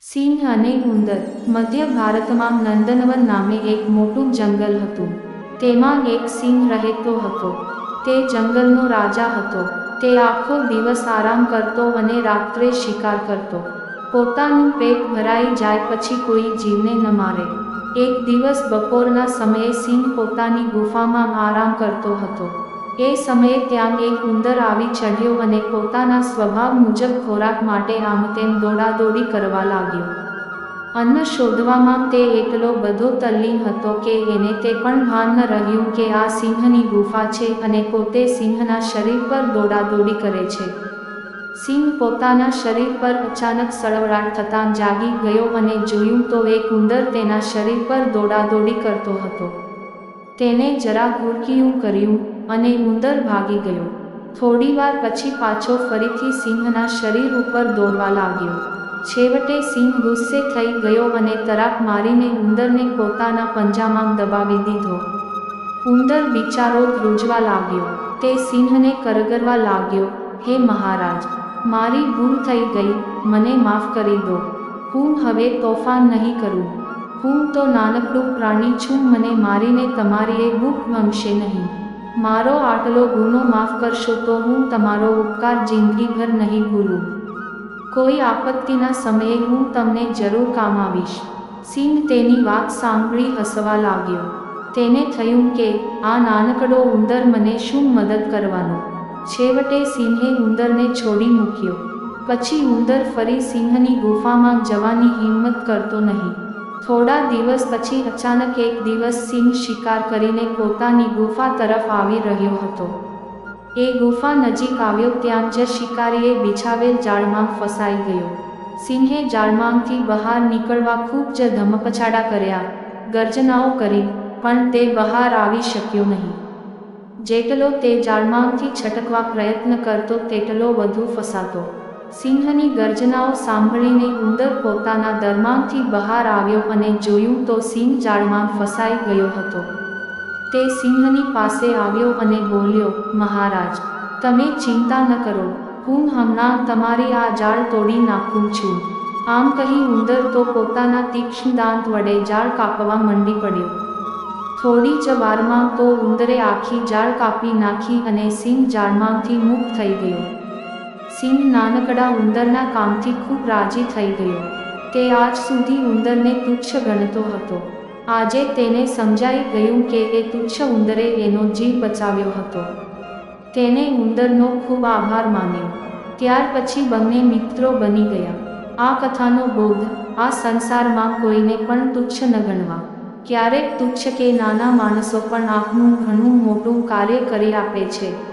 સિંહ અને ઉંદર. મધ્ય ભારતમાં નંદનવન નામે એક મોટું જંગલ હતું. તેમાં એક સિંહ રહેતો હતો. તે જંગલનો રાજા હતો. તે આખો દિવસ આરામ કરતો અને રાત્રે શિકાર કરતો. પોતાનું પેટ ભરાઈ જાય પછી કોઈ જીવને ન મારે. એક દિવસ બપોરના સમયે સિંહ પોતાની ગુફામાં આરામ કરતો હતો. એ સમયે ત્યાં એક ઉંદર આવી ચઢ્યો અને પોતાના સ્વભાવ મુજબ ખોરાક માટે આમતેમ દોડાદોડી કરવા લાગ્યો. અન્ન શોધવામાં તે એટલો બધો તલ્લીન હતો કે એને તે પણ ભાન ન રહ્યું કે આ સિંહની ગુફા છે અને પોતે સિંહના શરીર પર દોડાદોડી કરે છે. સિંહ પોતાના શરીર પર અચાનક સળવળાટ થતાં જાગી ગયો અને જોયું તો એક ઉંદર તેના શરીર પર દોડાદોડી કરતો હતો. તેને જરા ઘુરકિયું કર્યું અને ઉંદર ભાગી ગયો. થોડીવાર પછી પાછો ફરીથી સિંહના શરીર ઉપર દોડવા લાગ્યો. છેવટે સિંહ ગુસ્સે થઈ ગયો અને તરાપ મારીને ઉંદરને પોતાના પંજામાં દબાવી દીધો. ઉંદર બિચારો ધ્રુજવા લાગ્યો. તે સિંહને કરગરવા લાગ્યો, હે મહારાજ! મારી ભૂલ થઈ ગઈ, મને માફ કરી દો. હું હવે તોફાન નહીં કરું. હું તો નાનકડું પ્રાણી છું, મને મારીને તમારી એ ભૂખ ગમશે નહીં. મારો આટલો ગુનો માફ કરશો તો હું તમારો ઉપકાર જિંદગીભર નહીં ભૂલું. કોઈ આપત્તિના સમયે હું તમને જરૂર કામ આવીશ. સિંહ તેની વાત સાંભળી હસવા લાગ્યો. તેને થયું કે આ નાનકડો ઉંદર મને શું મદદ કરવાનો. છેવટે સિંહે ઉંદરને છોડી મૂક્યો. પછી ઉંદર ફરી સિંહની ગુફામાં જવાની હિંમત કરતો નહીં. થોડા દિવસ પછી અચાનક એક દિવસ સિંહ શિકાર કરીને પોતાની ગુફા તરફ આવી રહ્યો હતો. એ ગુફા નજીક આવ્યો ત્યાં જ શિકારીએ બિછાવેલ જાળમાં ફસાઈ ગયો. સિંહે જાળમાંથી બહાર નીકળવા ખૂબ જ ધમપછાડા કર્યા, ગર્જનાઓ કરી, પણ તે બહાર આવી શક્યો નહીં. જેટલો તે જાળમાંથી છટકવા પ્રયત્ન કરતો તેટલો વધુ ફસાતો. સિંહની ગર્જનાઓ સાંભળીને ઉંદર પોતાના દરમાંથી બહાર આવ્યો અને જોયું તો સિંહ જાળમાં ફસાઈ ગયો હતો. તે સિંહની પાસે આવ્યો અને બોલ્યો, મહારાજ, તમે ચિંતા ન કરો, હું હમણાં તમારી આ જાળ તોડી નાખું છું. આમ કહી ઉંદર તો પોતાના તીક્ષ્ણ દાંત વડે જાળ કાપવા મંડી પડ્યો. થોડી જ વારમાં તો ઉંદરે આખી જાળ કાપી નાખી અને સિંહ જાળમાંથી મુક્ત થઈ ગયો. સિંહ નાનકડા ઉંદરના કામથી ખૂબ રાજી થઈ ગયો. તે આજ સુધી ઉંદરને તુચ્છ ગણતો હતો. આજે તેને સમજાઈ ગયું કે એ તુચ્છ ઉંદરે એનો જીવ બચાવ્યો હતો. તેને ઉંદરનો ખૂબ આભાર માન્યો. ત્યાર પછી બંને મિત્રો બની ગયા. આ કથાનો બોધ, આ સંસારમાં કોઈને પણ તુચ્છ ન ગણવા. ક્યારેક તુચ્છ કે નાના માણસો પણ આપનું ઘણું મોટું કાર્ય કરી આપે છે.